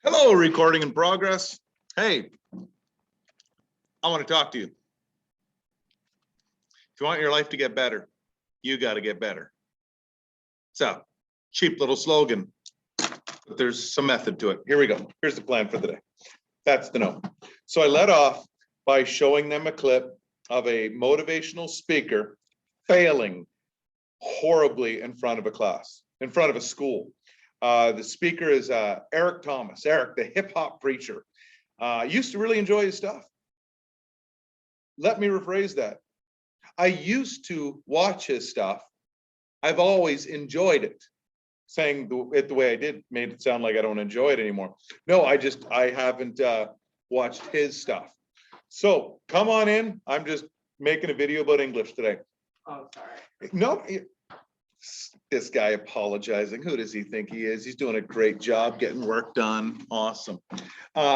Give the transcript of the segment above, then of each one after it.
Hello, recording in progress. Hey, I want to talk to you. If you want your life to get better, you got to get better. So, cheap little slogan, but there's some method to it. Here we go. Here's the plan for the day. That's the note. So I led off by showing them a clip of a motivational speaker failing horribly in front of a class, in front of a school. The speaker is Eric Thomas. Eric, the hip hop preacher. Used to really enjoy his stuff. Let me rephrase that. I used to watch his stuff. I've always enjoyed it. Saying it the way I did made it sound like I don't enjoy it anymore. No, I haven't watched his stuff. So come on in. I'm just making a video about English today. Oh, sorry. No, this guy apologizing. Who does he think he is? He's doing a great job getting work done. Awesome.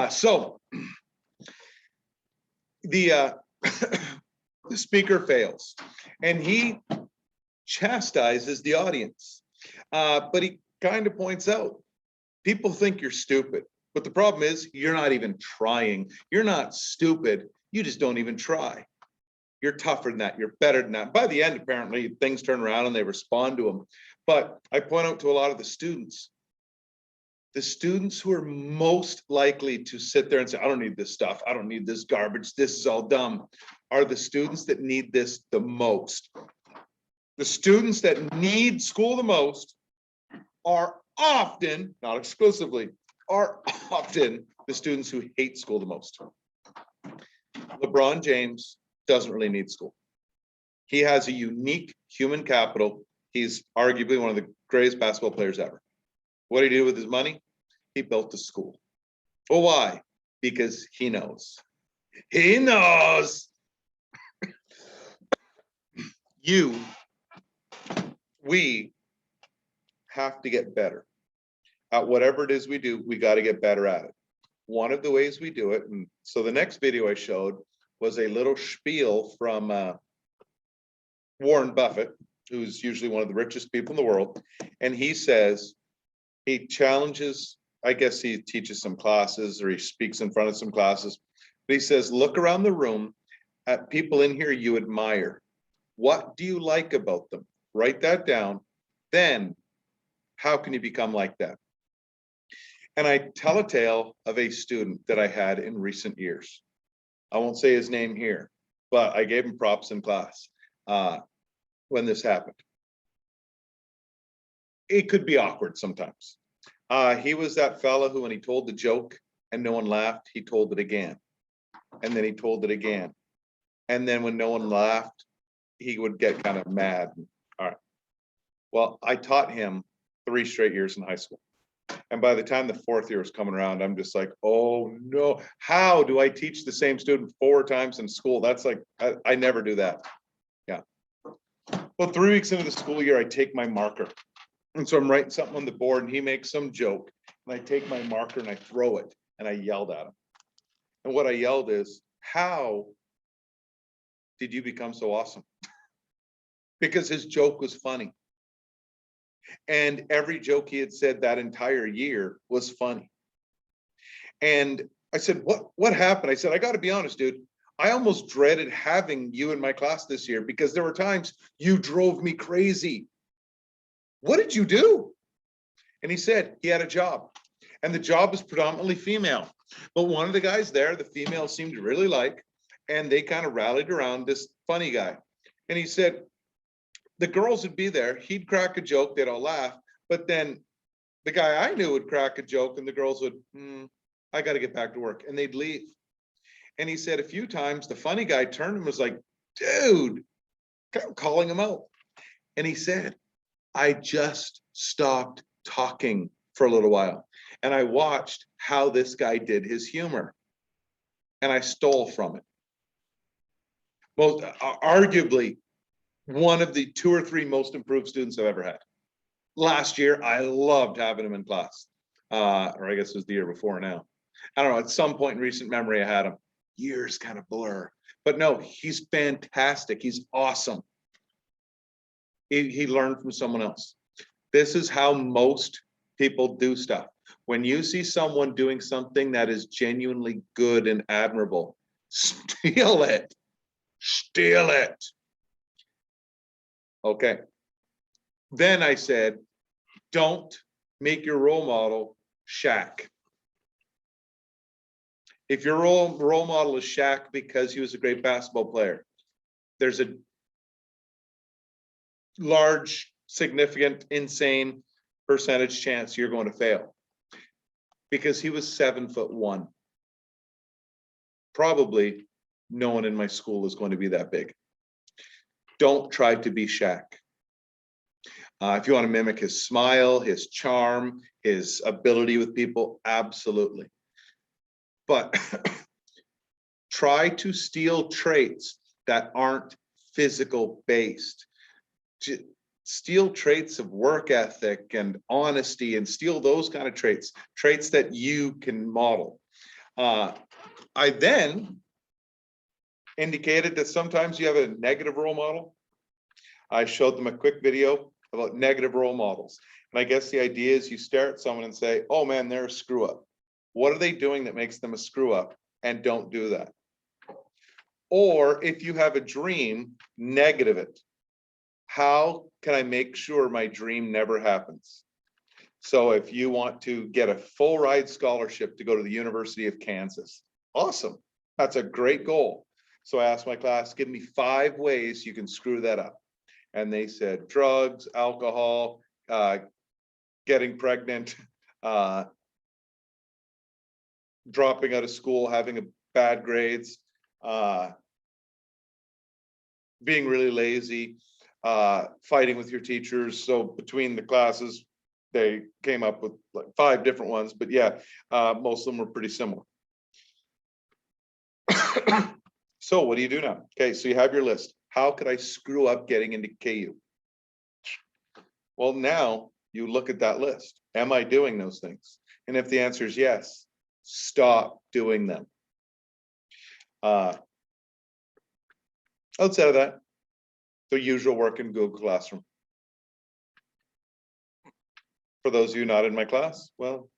So the the speaker fails and he chastises the audience. But he kind of points out, people think you're stupid, but the problem is you're not even trying. You're not stupid. You just don't even try. You're tougher than that. You're better than that. By the end, apparently, things turn around and they respond to him. But I point out to a lot of the students who are most likely to sit there and say, I don't need this stuff. I don't need this garbage. This is all dumb, are the students that need this the most. The students that need school the most are often, not exclusively, are often the students who hate school the most. LeBron James doesn't really need school. He has a unique human capital. He's arguably one of the greatest basketball players ever. What did he do with his money? He built a school. Well, why? Because he knows. He knows. We have to get better at whatever it is we do. We got to get better at it. One of the ways we do it, and so the next video I showed was a little spiel from Warren Buffett, who's usually one of the richest people in the world. And he says, he challenges, I guess he teaches some classes or he speaks in front of some classes, but he says, look around the room at people in here you admire. What do you like about them? Write that down. Then how can you become like that? And I tell a tale of a student that I had in recent years. I won't say his name here, but I gave him props in class when this happened. It could be awkward sometimes. He was that fella who, when he told the joke and no one laughed, he told it again. And then he told it again. And then when no one laughed, he would get kind of mad. All right. Well, I taught him 3 straight years in high school. And by the time the 4th year was coming around, I'm just like, oh no, how do I teach the same student 4 times in school? That's like, I never do that. Yeah. Well, 3 weeks into the school year, I take my marker. And so I'm writing something on the board and he makes some joke. And I take my marker and I throw it and I yelled at him. And what I yelled is, how did you become so awesome? Because his joke was funny. And every joke he had said that entire year was funny. And I said, what happened? I said, I got to be honest, dude. I almost dreaded having you in my class this year because there were times you drove me crazy. What did you do? And he said he had a job and the job was predominantly female. But one of the guys there, the female seemed to really like, and they kind of rallied around this funny guy. And he said, the girls would be there, he'd crack a joke, they'd all laugh, but then the guy I knew would crack a joke and the girls would, I got to get back to work, and they'd leave. And he said a few times, the funny guy turned and was like, dude, calling him out. And he said, I just stopped talking for a little while. And I watched how this guy did his humor. And I stole from it. Well, arguably, one of the 2 or 3 most improved students I've ever had. Last year, I loved having him in class. Or I guess it was the year before now. I don't know, at some point in recent memory, I had him. Years kind of blur. But no, he's fantastic. He's awesome. He learned from someone else. This is how most people do stuff. When you see someone doing something that is genuinely good and admirable, steal it. Steal it. Okay. Then I said, don't make your role model Shaq. If your role model is Shaq because he was a great basketball player, there's a large, significant, insane percentage chance you're going to fail. Because he was 7'1". Probably no one in my school is going to be that big. Don't try to be Shaq. If you want to mimic his smile, his charm, his ability with people, absolutely. But try to steal traits that aren't physical based. Steal traits of work ethic and honesty, and steal those kind of traits that you can model. I then indicated that sometimes you have a negative role model. I showed them a quick video about negative role models. And I guess the idea is you stare at someone and say, oh man, they're a screw up. What are they doing that makes them a screw up? And don't do that. Or if you have a dream, negative it. How can I make sure my dream never happens? So if you want to get a full ride scholarship to go to the University of Kansas, awesome. That's a great goal. So I asked my class, give me 5 ways you can screw that up. And they said drugs, alcohol, getting pregnant, dropping out of school, having a bad grades, being really lazy, fighting with your teachers. So between the classes, they came up with like 5 different ones, but yeah, most of them were pretty similar. So what do you do now? Okay, so you have your list. How could I screw up getting into KU? Well, now you look at that list. Am I doing those things? And if the answer is yes, stop doing them. Outside of that, the usual work in Google Classroom. For those of you not in my class, well,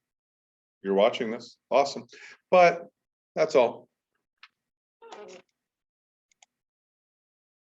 you're watching this. Awesome. But that's all.